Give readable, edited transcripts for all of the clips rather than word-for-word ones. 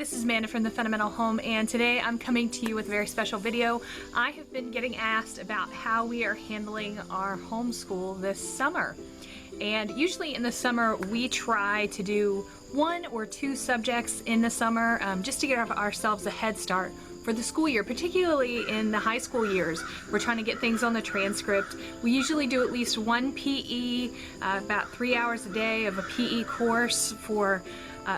this is Amanda from The Fundamental Home, and today I'm coming to you with a very special video. I have been getting asked about how we are handling our homeschool this summer. And usually in the summer we try to do 1 or 2 subjects in the summer just to give ourselves a head start for the school year, particularly in the high school years. We're trying to get things on the transcript. We usually do at least 1 PE, about 3 hours a day of a PE course for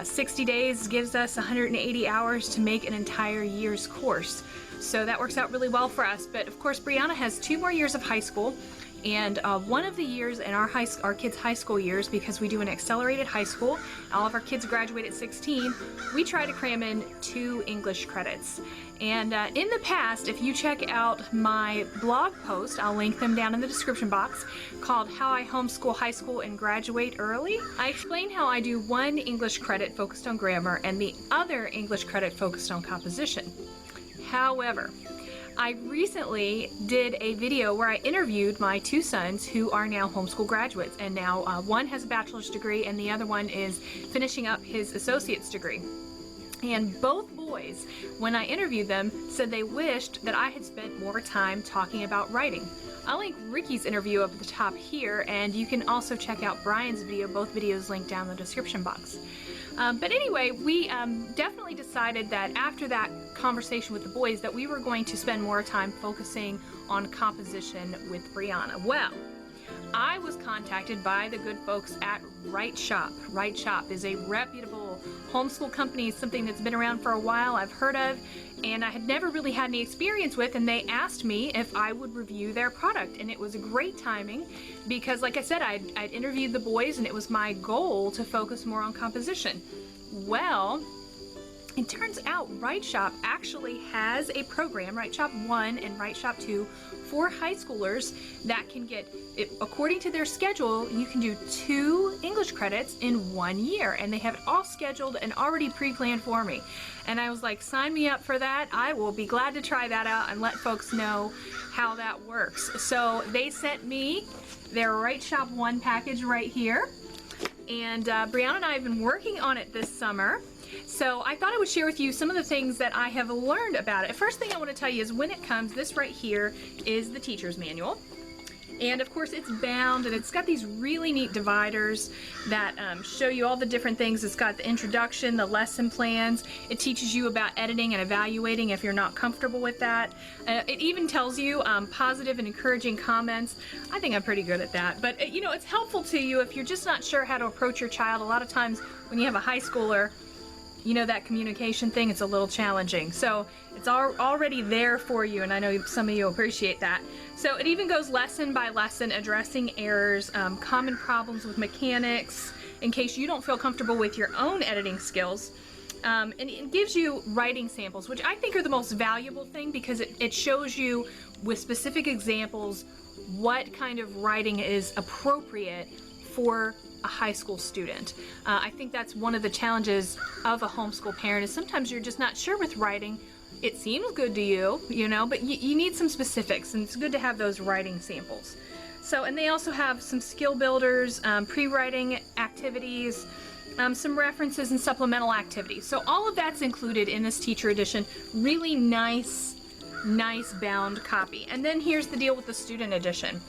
60 days gives us 180 hours to make an entire year's course. So that works out really well for us. But of course, Brianna has 2 more years of high school, and one of the years in our kids' high school years, because we do an accelerated high school, all of our kids graduate at 16, we try to cram in 2 English credits. And in the past, if you check out my blog post, I'll link them down in the description box, called How I Homeschool High School and Graduate Early, I explain how I do 1 English credit focused on grammar and the other English credit focused on composition. However, I recently did a video where I interviewed my 2 sons who are now homeschool graduates, and now one has a bachelor's degree and the other one is finishing up his associate's degree. And both boys, when I interviewed them, said they wished that I had spent more time talking about writing. I'll link Ricky's interview up at the top here, and you can also check out Brian's video, both videos linked down in the description box. But anyway, we definitely decided that after that conversation with the boys that we were going to spend more time focusing on composition with Brianna. Well, I was contacted by the good folks at Write Shop. Write Shop is a reputable homeschool company, something that's been around for a while, I've heard of, and I had never really had any experience with, and they asked me if I would review their product. And it was a great timing because, like I said, I'd interviewed the boys and it was my goal to focus more on composition. Well, it turns out Write Shop actually has a program, Write Shop 1 and Write Shop 2, for high schoolers that can get, according to their schedule, you can do 2 English credits in 1 year, and they have it all scheduled and already pre-planned for me. And I was like, sign me up for that. I will be glad to try that out and let folks know how that works. So they sent me their Write Shop 1 package right here, and Brianna and I have been working on it this summer. So I thought I would share with you some of the things that I have learned about it. First thing I want to tell you is when it comes, this right here is the teacher's manual. And of course it's bound, and it's got these really neat dividers that show you all the different things. It's got the introduction, the lesson plans. It teaches you about editing and evaluating if you're not comfortable with that. It even tells you positive and encouraging comments. I think I'm pretty good at that. But you know, it's helpful to you if you're just not sure how to approach your child. A lot of times when you have a high schooler, you know, that communication thing, it's a little challenging. So it's already there for you, and I know some of you appreciate that. So it even goes lesson by lesson, addressing errors, common problems with mechanics, in case you don't feel comfortable with your own editing skills. And it gives you writing samples, which I think are the most valuable thing, because it shows you with specific examples what kind of writing is appropriate for a high school student. I think that's one of the challenges of a homeschool parent, is sometimes you're just not sure with writing. It seems good to you, you know, but you need some specifics, and it's good to have those writing samples. So, and they also have some skill builders, pre-writing activities, some references and supplemental activities. So all of that's included in this teacher edition. Really nice bound copy. And then here's the deal with the student edition.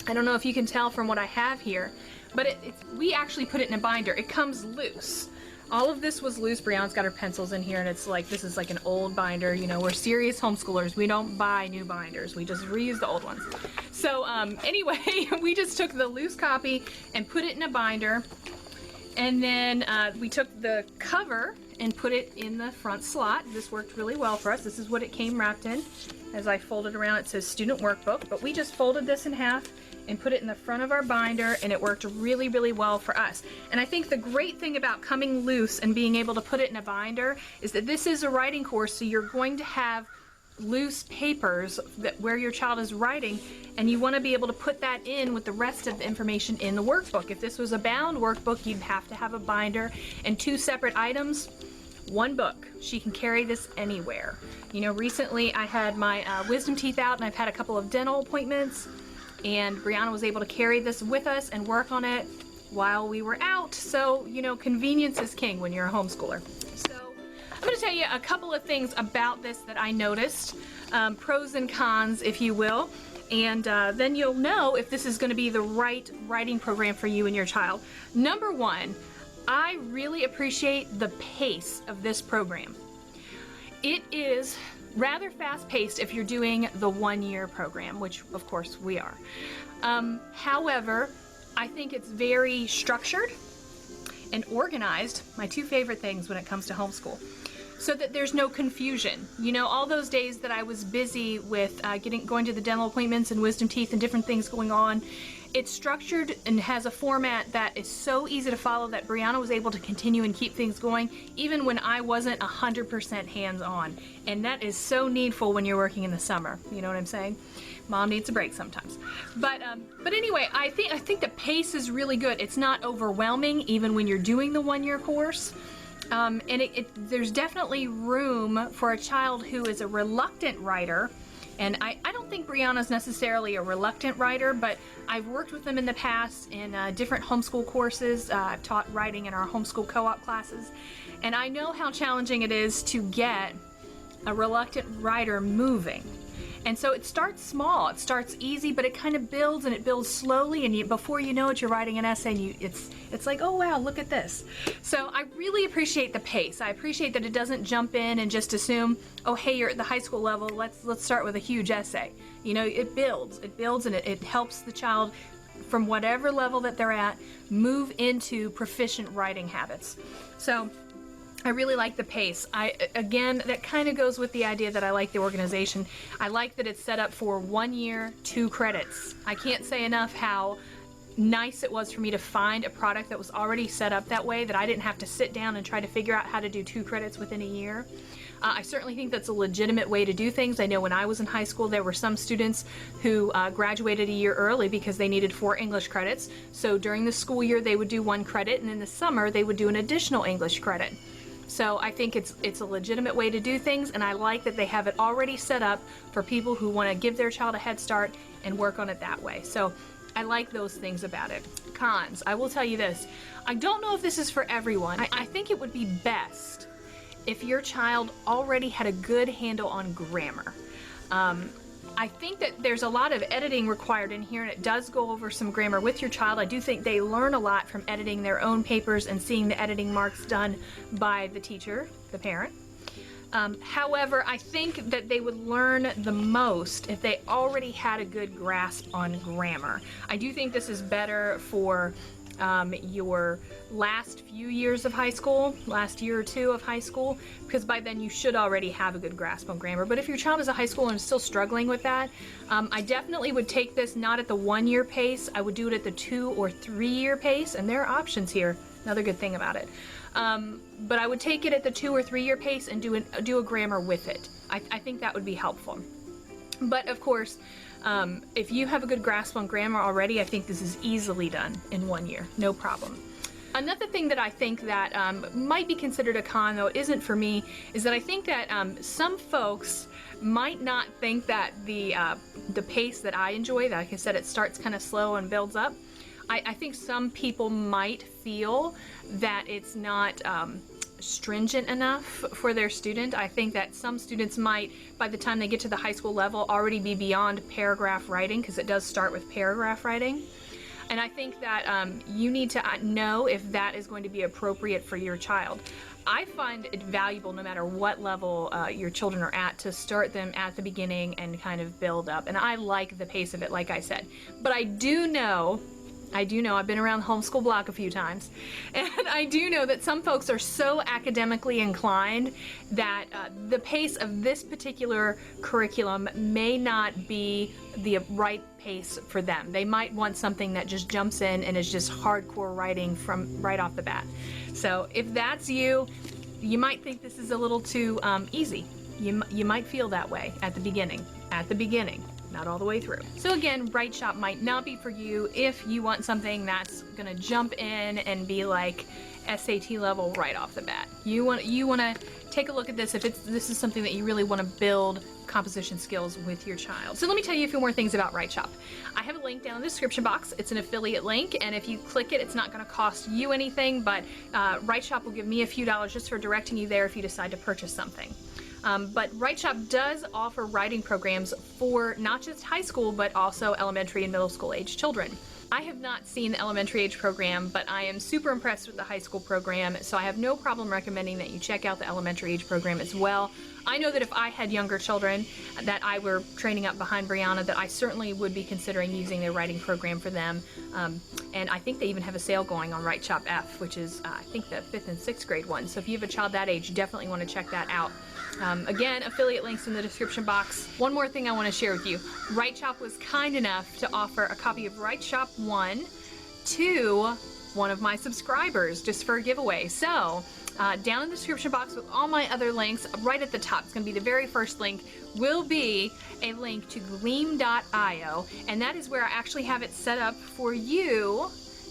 I don't know if you can tell from what I have here, but we actually put it in a binder. It comes loose. All of this was loose. Brianna's got her pencils in here, and it's like, this is like an old binder. You know, we're serious homeschoolers. We don't buy new binders. We just reuse the old ones. So anyway, we just took the loose copy and put it in a binder, and then we took the cover and put it in the front slot. This worked really well for us. This is what it came wrapped in. As I folded around, it says student workbook, but we just folded this in half and put it in the front of our binder, and it worked really, really well for us. And I think the great thing about coming loose and being able to put it in a binder is that this is a writing course, so you're going to have loose papers where your child is writing, and you want to be able to put that in with the rest of the information in the workbook. If this was a bound workbook, you'd have to have a binder and 2 separate items. 1 book. She can carry this anywhere. You know, recently I had my wisdom teeth out, and I've had a couple of dental appointments, and Brianna was able to carry this with us and work on it while we were out. So, you know, convenience is king when you're a homeschooler. So I'm going to tell you a couple of things about this that I noticed, pros and cons, if you will, and then you'll know if this is going to be the right writing program for you and your child. Number one, I really appreciate the pace of this program. It is rather fast-paced if you're doing the one-year program, which of course we are. However, I think it's very structured and organized, my two favorite things when it comes to homeschool, so that there's no confusion. You know, all those days that I was busy with going to the dental appointments and wisdom teeth and different things going on, it's structured and has a format that is so easy to follow that Brianna was able to continue and keep things going even when I wasn't 100% hands-on. And that is so needful when you're working in the summer. You know what I'm saying? Mom needs a break sometimes. But anyway, I think the pace is really good. It's not overwhelming even when you're doing the one-year course. And there's definitely room for a child who is a reluctant writer. And I don't think Brianna's necessarily a reluctant writer, but I've worked with them in the past in different homeschool courses. I've taught writing in our homeschool co-op classes. And I know how challenging it is to get a reluctant writer moving. And so it starts small, it starts easy, but it kind of builds and it builds slowly, and before you know it, you're writing an essay and it's like, oh wow, look at this. So I really appreciate the pace. I appreciate that it doesn't jump in and just assume, oh hey, you're at the high school level, let's start with a huge essay. You know, it builds and it helps the child from whatever level that they're at move into proficient writing habits. So I really like the pace. Again, that kind of goes with the idea that I like the organization. I like that it's set up for 1 year, 2 credits. I can't say enough how nice it was for me to find a product that was already set up that way, that I didn't have to sit down and try to figure out how to do 2 credits within a year. I certainly think that's a legitimate way to do things. I know when I was in high school, there were some students who graduated a year early because they needed 4 English credits. So during the school year, they would do 1 credit, and in the summer, they would do an additional English credit. So I think it's a legitimate way to do things, and I like that they have it already set up for people who want to give their child a head start and work on it that way. So I like those things about it. Cons, I will tell you this. I don't know if this is for everyone. I think it would be best if your child already had a good handle on grammar. I think that there's a lot of editing required in here, and it does go over some grammar with your child. I do think they learn a lot from editing their own papers and seeing the editing marks done by the teacher, the parent. However, I think that they would learn the most if they already had a good grasp on grammar. I do think this is better for your last few years of high school, last year or 2 of high school, because by then you should already have a good grasp on grammar. But if your child is a high schooler and is still struggling with that, I definitely would take this not at the 1-year pace. I would do it at the 2 or 3-year pace, and there are options here. Another good thing about it. But I would take it at the 2 or 3-year pace and do a grammar with it. I think that would be helpful. But of course, if you have a good grasp on grammar already, I think this is easily done in 1 year, no problem. Another thing that I think that might be considered a con, though it isn't for me, is that I think that some folks might not think that the pace that I enjoy, that like I said, it starts kind of slow and builds up. I think some people might feel that it's not stringent enough for their student. I think that some students might, by the time they get to the high school level, already be beyond paragraph writing, because it does start with paragraph writing. And I think that you need to know if that is going to be appropriate for your child. I find it valuable, no matter what level your children are at, to start them at the beginning and kind of build up. And I like the pace of it, like I said. But I do know, I've been around the homeschool block a few times, and I do know that some folks are so academically inclined that the pace of this particular curriculum may not be the right pace for them. They might want something that just jumps in and is just hardcore writing from right off the bat. So if that's you, you might think this is a little too easy. You might feel that way at the beginning. not all the way through. So again, Right Shop might not be for you if you want something that's gonna jump in and be like SAT level right off the bat. You want to take a look at this if this is something that you really want to build composition skills with your child. So let me tell you a few more things about Right Shop. I have a link down in the description box. It's an affiliate link, and if you click it, it's not going to cost you anything, but Right Shop will give me a few dollars just for directing you there if you decide to purchase something. But Right Shop does offer writing programs for not just high school, but also elementary and middle school age children. I have not seen the elementary age program, but I am super impressed with the high school program, so I have no problem recommending that you check out the elementary age program as well. I know that if I had younger children that I were training up behind Brianna, that I certainly would be considering using their writing program for them. And I think they even have a sale going on Right Shop F, which is I think the 5th and 6th grade one. So if you have a child that age, you definitely want to check that out. Again, affiliate links in the description box. One more thing I want to share with you. Right Shop was kind enough to offer a copy of Right Shop 1 to one of my subscribers just for a giveaway. So down in the description box with all my other links, right at the top, it's going to be the very first link, will be a link to gleam.io, and that is where I actually have it set up for you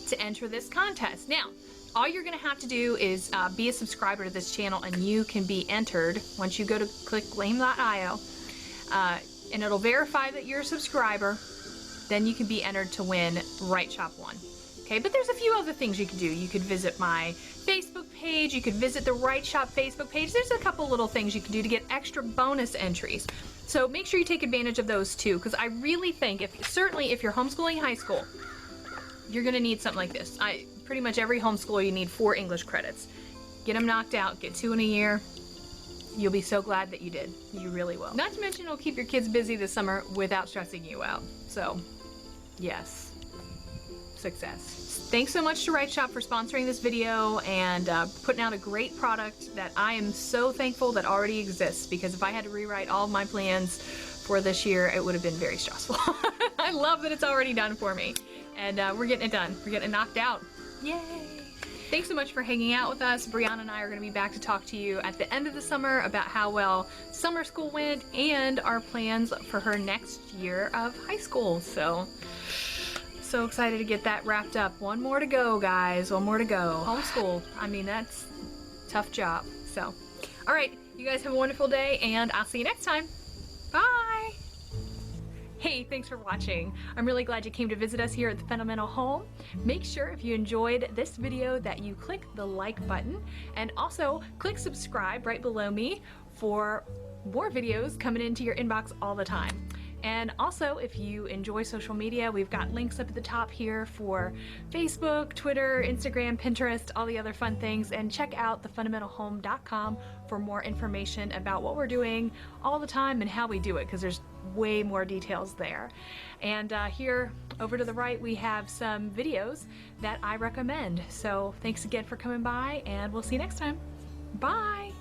to enter this contest. Now, all you're going to have to do is be a subscriber to this channel, and you can be entered once you go to click gleam.io, and it'll verify that you're a subscriber. Then you can be entered to win Right Shop 1. Okay, but there's a few other things you can do. You could visit my Facebook page, you could visit the Right Shop Facebook page. There's a couple little things you can do to get extra bonus entries. So make sure you take advantage of those too, because I really think, certainly if you're homeschooling high school, you're gonna need something like this. Pretty much every homeschooler, you need 4 English credits. Get them knocked out, get 2 in a year. You'll be so glad that you did. You really will. Not to mention it'll keep your kids busy this summer without stressing you out. So, yes, success. Thanks so much to Right Shop for sponsoring this video and putting out a great product that I am so thankful that already exists, because if I had to rewrite all of my plans for this year, it would have been very stressful. I love that it's already done for me. And we're getting it done. We're getting it knocked out. Yay! Thanks so much for hanging out with us. Brianna and I are going to be back to talk to you at the end of the summer about how well summer school went and our plans for her next year of high school. So excited to get that wrapped up. One more to go, guys. One more to go. Homeschool. I mean, that's a tough job. So, all right. You guys have a wonderful day, and I'll see you next time. Bye! Hey, thanks for watching. I'm really glad you came to visit us here at the Fundamental Home. Make sure if you enjoyed this video that you click the like button, and also click subscribe right below me for more videos coming into your inbox all the time. And also, if you enjoy social media, we've got links up at the top here for Facebook, Twitter, Instagram, Pinterest, all the other fun things. And check out thefundamentalhome.com for more information about what we're doing all the time and how we do it, because there's way more details there. And here over to the right, we have some videos that I recommend. So thanks again for coming by, and we'll see you next time. Bye!